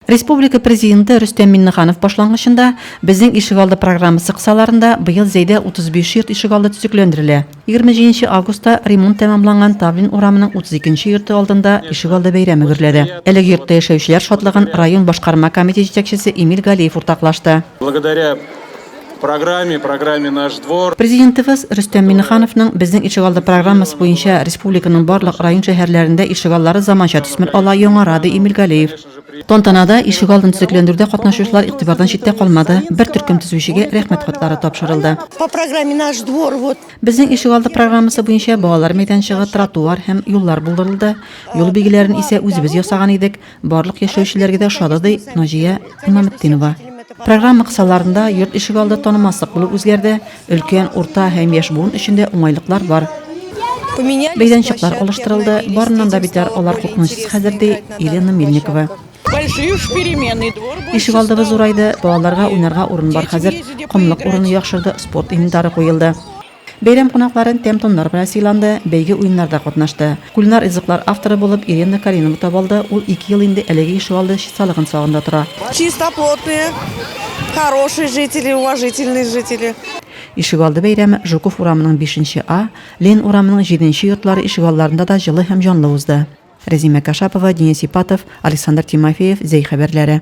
Республика президенты Рөстәм Миннеханов башлангычында безнең ишегалды программасы кысаларында быел зәйдә 35 йорт ишегалды төзекләндерелә. 27 августта ремонт тәмамланган Тавлин урамының 32 йорты алдында ишегалды бәйрәме гөрләде. Әлеге йортта яшәүчеләр шатлыгын район башкарма комитет җитәкчесе Эмиль Галиев уртаклашты. Благодаря программе «Наш двор». Президентыбыз Рөстәм Миннехановның безнең ишегалды программасы буенча республиканың барлык район шәһәрләрендә ишегаллары заманча төсмер ала яңарады Эмиль Галиев. Тантанада ишегалдын төзекләндерүдә катнашучылар игътибардан читтә калмады. Бер төркем төзүчегә рәхмәт хатлары тапшырылды. По программе «Наш двор» Безнең ишегалды программасы буенча балалар мәйданчыгы, тротуар һәм юллар булдырылды. Юл билгеләрен исә үзебез ясаган идек. Барлык яшәүчеләргә дә шат ди Наҗия Имаметдинова. Программа кысаларында йорт ишегалды танымаслык булып үзгәрде. Өлкән, урта һәм яшь буын өчендә уңайлыклар бар. Мәйданчыклар алыштырылды. Барыннан да битәр алар куркынычсыз хәзер ди Елена Мельникова. Ишегалдыбыз зурайды, балаларга уйнарга урын бар хәзер. Комлык урыны яхшырды, спорт имендары куелды. Бәйрәм кунакларын тәм-тоннар белән сыйланды, бәйге уеннарда катнашты. Кулинар ризыклар авторы булып Ирина Каринова табылды. Ул 2 ел инде әлеге ишегалды чисталыгын сагында тора. Чистоплотные, хорошие жители, уважительные жители. Ишегалды бәйрәме Жуков урамының 5 А, Лен урамының 7 йортлары ишегалларында да җылы һәм җанлы узды. Резима Кашапова, Денис Ипатов, Александр Тимофеев, Зәй хәбәрләре.